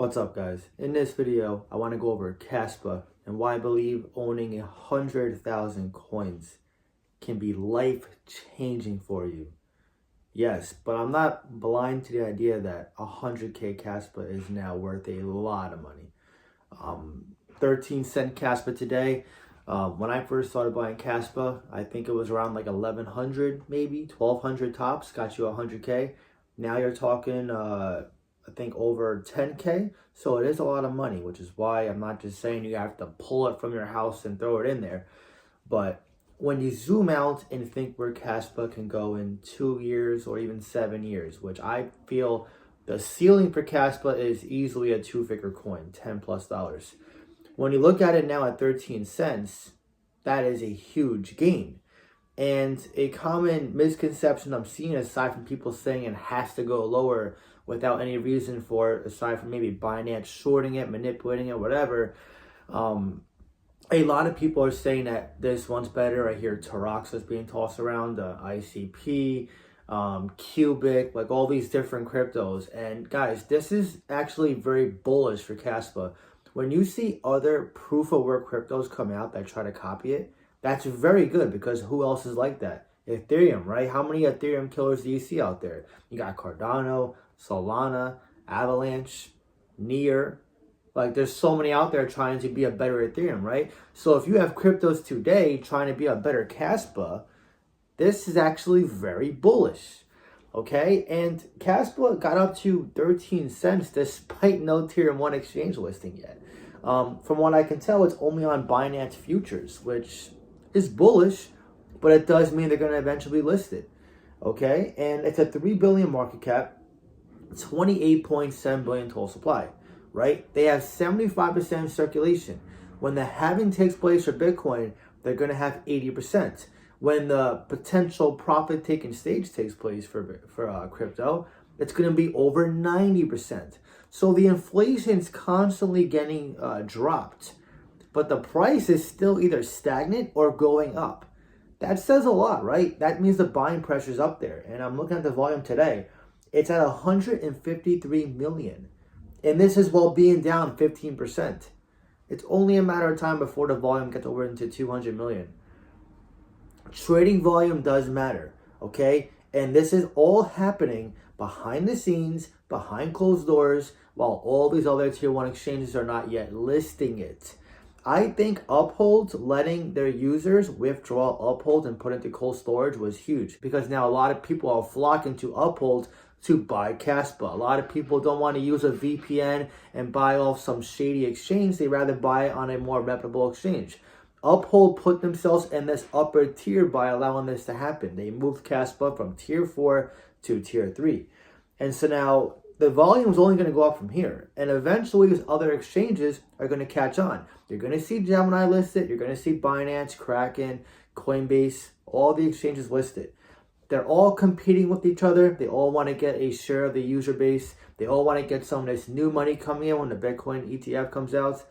What's up, guys? In this video, I want to go over Kaspa and why I believe owning 100,000 coins can be life-changing for you. Yes, but I'm not blind to the idea that 100k Kaspa is now worth a lot of money. 13-cent Kaspa today. When I first started buying Kaspa, I think it was around like 1,100, maybe 1,200 tops. Got you 100k. Now you're talking, I think over 10k. So it is a lot of money, which is why I'm not just saying you have to pull it from your house and throw it in there. But when you zoom out and think where Kaspa can go in 2 years or even 7 years, which I feel the ceiling for Kaspa is easily a 2-figure coin, $10+. When you look at it now at 13 cents, that is a huge gain. And a common misconception I'm seeing, aside from people saying it has to go lower without any reason for it, aside from maybe Binance shorting it, manipulating it, whatever, a lot of people are saying that this one's better. I hear Taraxa's being tossed around, ICP, Cubic, like all these different cryptos. And guys, this is actually very bullish for Kaspa. When you see other proof of work cryptos come out that try to copy it, that's very good, because who else is like that? Ethereum, right? How many Ethereum killers do you see out there? You got Cardano, Solana, Avalanche, Near. Like, there's so many out there trying to be a better Ethereum, right? So if you have cryptos today trying to be a better Kaspa, this is actually very bullish, okay? And Kaspa got up to 13 cents despite no Tier 1 exchange listing yet. From what I can tell, it's only on Binance Futures, which is bullish, but it does mean they're going to eventually list it, okay? And it's a 3 billion market cap, 28.7 billion total supply, right? They have 75% circulation. When the halving takes place for Bitcoin, they're going to have 80%. When the potential profit taking stage takes place for crypto, it's going to be over 90%. So the inflation's constantly getting dropped, but the price is still either stagnant or going up. That says a lot, right? That means the buying pressure is up there. And I'm looking at the volume today. It's at 153 million. And this is while being down 15%. It's only a matter of time before the volume gets over into 200 million. Trading volume does matter, okay? And this is all happening behind the scenes, behind closed doors, while all these other Tier 1 exchanges are not yet listing it. I think Uphold letting their users withdraw Uphold and put into cold storage was huge, because now a lot of people are flocking to Uphold to buy Kaspa. A lot of people don't want to use a VPN and buy off some shady exchange. They rather buy on a more reputable exchange. Uphold put themselves in this upper tier by allowing this to happen. They moved Kaspa from Tier 4 to Tier 3. And so now the volume is only going to go up from here. And eventually these other exchanges are going to catch on. You're going to see Gemini listed. You're going to see Binance, Kraken, Coinbase, all the exchanges listed. They're all competing with each other. They all want to get a share of the user base. They all want to get some of this new money coming in when the Bitcoin ETF comes out.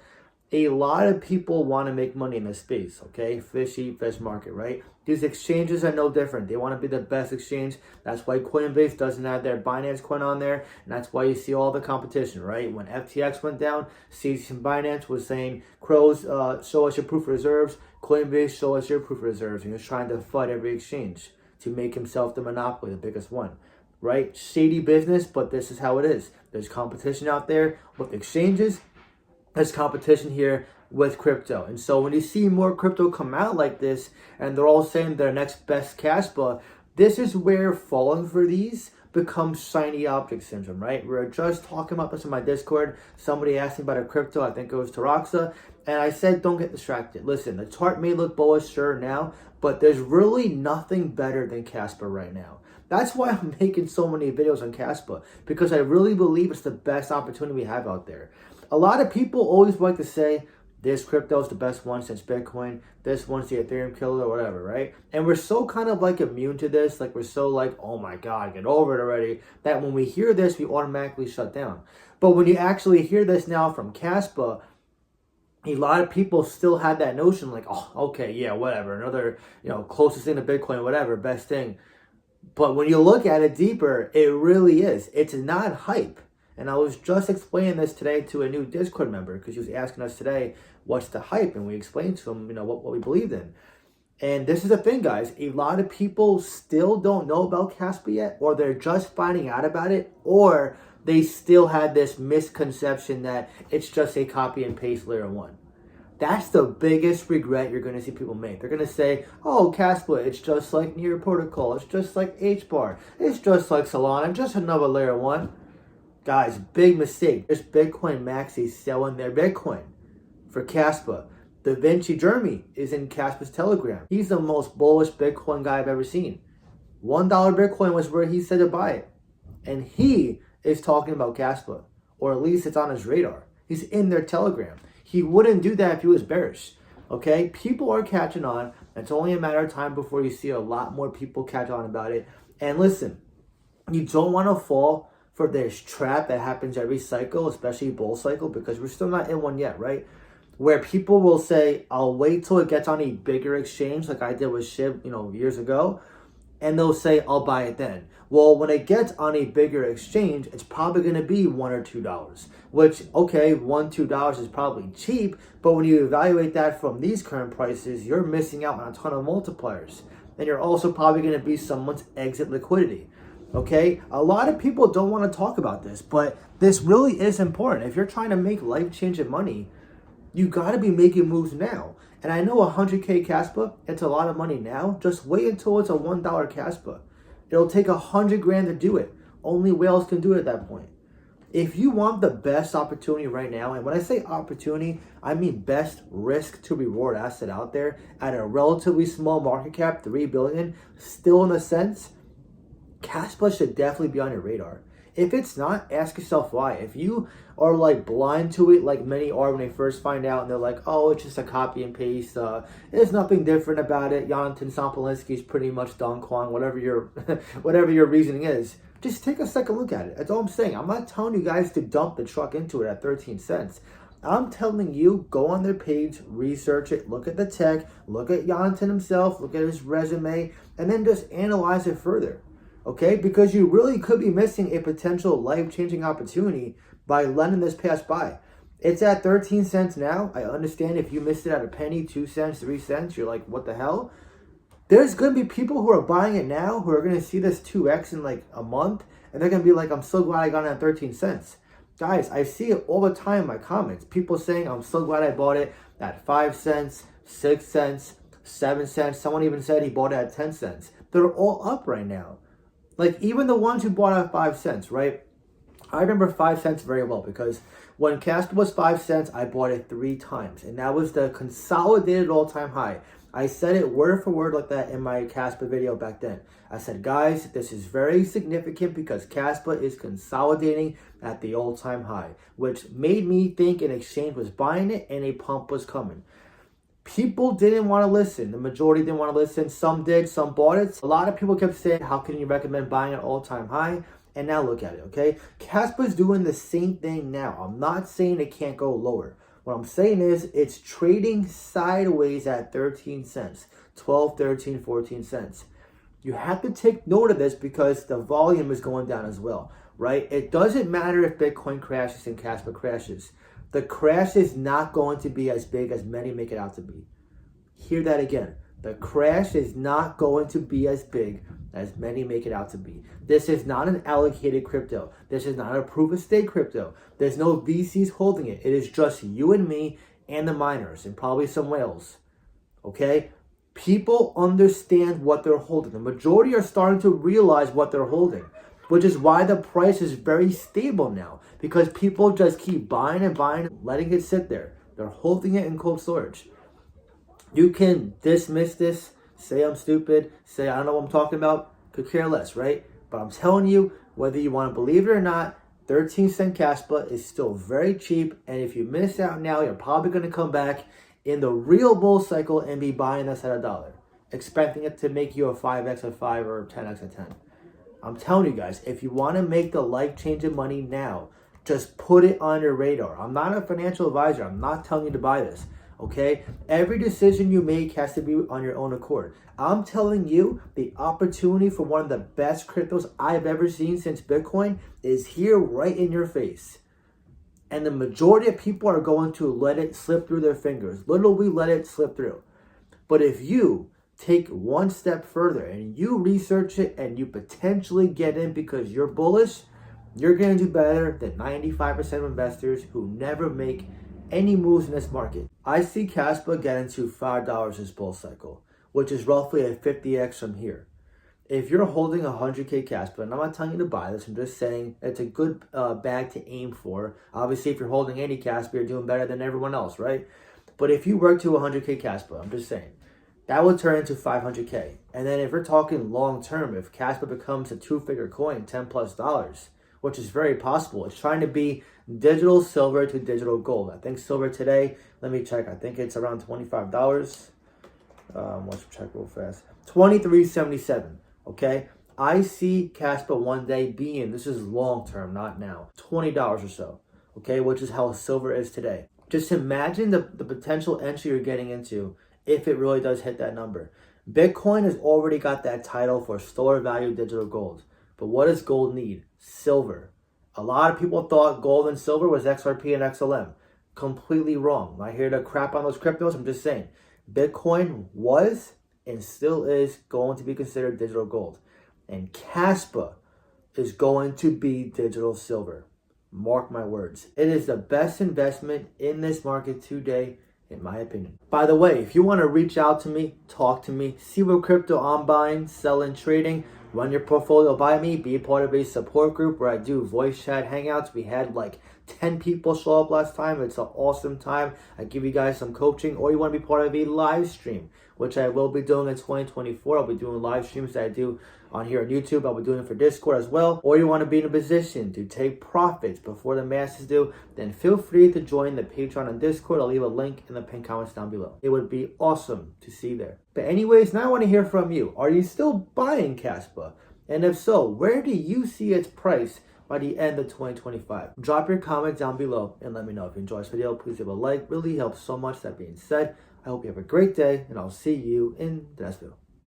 A lot of people want to make money in this space, okay? Fish eat, fish market, right? These exchanges are no different. They want to be the best exchange. That's why Coinbase doesn't have their Binance coin on there, and that's why you see all the competition, right? When FTX went down, CZ and Binance was saying, Crows, show us your proof of reserves. Coinbase, show us your proof of reserves. And he was trying to fight every exchange to make himself the monopoly, the biggest one, right? Shady business, but this is how it is. There's competition out there with exchanges. There's competition here with crypto. And so when you see more crypto come out like this, and they're all saying their next best Kaspa, this is where falling for these becomes shiny object syndrome, right? We were just talking about this in my Discord. Somebody asked me about a crypto, I think it was Taraxa, and I said, don't get distracted. Listen, the chart may look bullish, sure, now, but there's really nothing better than Kaspa right now. That's why I'm making so many videos on Kaspa, because I really believe it's the best opportunity we have out there. A lot of people always like to say, this crypto is the best one since Bitcoin, this one's the Ethereum killer, or whatever, right? And we're so kind of like immune to this, like we're so like, oh my God, get over it already, that when we hear this, we automatically shut down. But when you actually hear this now from Kaspa, a lot of people still have that notion like, oh, okay, yeah, whatever, another, closest thing to Bitcoin, whatever, best thing. But when you look at it deeper, it really is. It's not hype. And I was just explaining this today to a new Discord member because he was asking us today, what's the hype? And we explained to him, what we believed in. And this is the thing, guys. A lot of people still don't know about Kaspa yet, or they're just finding out about it, or they still had this misconception that it's just a copy and paste layer 1. That's the biggest regret you're going to see people make. They're going to say, oh, Kaspa, it's just like Near Protocol. It's just like HBAR. It's just like Solana. Just another layer 1. Guys, big mistake. There's Bitcoin maxis selling their Bitcoin for Kaspa. Da Vinci Jeremy is in Kaspa's Telegram. He's the most bullish Bitcoin guy I've ever seen. $1 Bitcoin was where he said to buy it. And he is talking about Kaspa. Or at least it's on his radar. He's in their Telegram. He wouldn't do that if he was bearish. Okay? People are catching on. It's only a matter of time before you see a lot more people catch on about it. And listen, you don't want to fall for this trap that happens every cycle, especially bull cycle, because we're still not in one yet, right? Where people will say, I'll wait till it gets on a bigger exchange like I did with SHIB, years ago. And they'll say, I'll buy it then. Well, when it gets on a bigger exchange, it's probably going to be $1 or $2. Which, okay, $1, $2 is probably cheap. But when you evaluate that from these current prices, you're missing out on a ton of multipliers. And you're also probably going to be someone's exit liquidity. Okay? A lot of people don't want to talk about this. But this really is important. If you're trying to make life-changing money, you got to be making moves now. And I know 100K Kaspa, it's a lot of money now. Just wait until it's a $1 Kaspa. It'll take 100 grand to do it. Only whales can do it at that point. If you want the best opportunity right now, and when I say opportunity, I mean best risk to reward asset out there at a relatively small market cap, 3 billion, still in a sense, Kaspa should definitely be on your radar. If it's not, ask yourself why. If you are blind to it, like many are when they first find out, and they're like, oh, it's just a copy and paste. There's nothing different about it. Jonathan Sampolinski is pretty much Don Kwon, whatever your whatever your reasoning is. Just take a second look at it. That's all I'm saying. I'm not telling you guys to dump the truck into it at 13 cents. I'm telling you, go on their page, research it, look at the tech, look at Jonathan himself, look at his resume, and then just analyze it further. Okay, because you really could be missing a potential life-changing opportunity by letting this pass by. It's at 13 cents now. I understand if you missed it at a penny, 2 cents, 3 cents, you're like, what the hell? There's going to be people who are buying it now who are going to see this 2x in a month, and they're going to be like, I'm so glad I got it at 13 cents. Guys, I see it all the time in my comments. People saying, I'm so glad I bought it at 5 cents, 6 cents, 7 cents. Someone even said he bought it at 10 cents. They're all up right now. Even the ones who bought at 5 cents, right? I remember 5 cents very well because when Kaspa was 5 cents, I bought it 3 times. And that was the consolidated all-time high. I said it word for word like that in my Kaspa video back then. I said, guys, this is very significant because Kaspa is consolidating at the all-time high, which made me think an exchange was buying it and a pump was coming. People didn't want to listen. The majority didn't want to listen. Some did. Some bought it. A lot of people kept saying, how can you recommend buying at all-time high? And now look at it, okay? Kaspa's doing the same thing now. I'm not saying it can't go lower. What I'm saying is it's trading sideways at 13 cents, 12, 13, 14 cents. You have to take note of this because the volume is going down as well, right? It doesn't matter if Bitcoin crashes and Kaspa crashes. The crash is not going to be as big as many make it out to be. Hear that again. The crash is not going to be as big as many make it out to be. This is not an allocated crypto. This is not a proof of stake crypto. There's no VCs holding it. It is just you and me and the miners and probably some whales. Okay? People understand what they're holding. The majority are starting to realize what they're holding, which is why the price is very stable now, because people just keep buying and buying, letting it sit there. They're holding it in cold storage. You can dismiss this, say I'm stupid, say I don't know what I'm talking about, could care less, right? But I'm telling you, whether you want to believe it or not, 13-cent Kaspa is still very cheap, and if you miss out now, you're probably going to come back in the real bull cycle and be buying this at $1, expecting it to make you a 5x at 5 or 10x at 10. I'm telling you guys, if you want to make the life-changing money now, just put it on your radar. I'm not a financial advisor. I'm not telling you to buy this. okay? Every decision you make has to be on your own accord. I'm telling you, the opportunity for one of the best cryptos I've ever seen since Bitcoin is here right in your face. And the majority of people are going to let it slip through their fingers. Literally let it slip through. But if you take one step further and you research it and you potentially get in because you're bullish, you're going to do better than 95% of investors who never make any moves in this market. I see Kaspa getting to $5 this bull cycle, which is roughly a 50x from here. If you're holding 100K Kaspa, and I'm not telling you to buy this, I'm just saying it's a good bag to aim for. Obviously, if you're holding any Kaspa, you're doing better than everyone else, right? But if you work to 100K Kaspa, I'm just saying, that would turn into 500K. And then if we're talking long term, if Kaspa becomes a two-figure coin, $10+, which is very possible, it's trying to be digital silver to digital gold. I think silver today, let me check, I think it's around $25. Let's check real fast. $23.77. Okay, I see Kaspa one day being, this is long term, not now, $20 or so, okay, which is how silver is today. Just imagine the potential entry you're getting into if it really does hit that number. Bitcoin has already got that title for store value digital gold. But what does gold need? Silver. A lot of people thought gold and silver was XRP and XLM. Completely wrong. I'm not here to crap on those cryptos. I'm just saying Bitcoin was and still is going to be considered digital gold. And Kaspa is going to be digital silver. Mark my words. It is the best investment in this market today, in my opinion. By the way, if you want to reach out to me, talk to me, see what crypto I'm buying, selling, trading, run your portfolio by me, be a part of a support group where I do voice chat hangouts. We had like 10 people show up last time. It's an awesome time. I give you guys some coaching, or you want to be part of a live stream, which I will be doing in 2024. I'll be doing live streams that I do on here on YouTube. I'll be doing it for Discord as well. Or you want to be in a position to take profits before the masses do, then feel free to join the Patreon and Discord. I'll leave a link in the pinned comments down below. It would be awesome to see you there. But anyways, now I want to hear from you. Are you still buying Kaspa? And if so, where do you see its price by the end of 2025? Drop your comment down below and let me know. If you enjoyed this video, please leave a like. Really helps so much. That being said, I hope you have a great day, and I'll see you in the next video.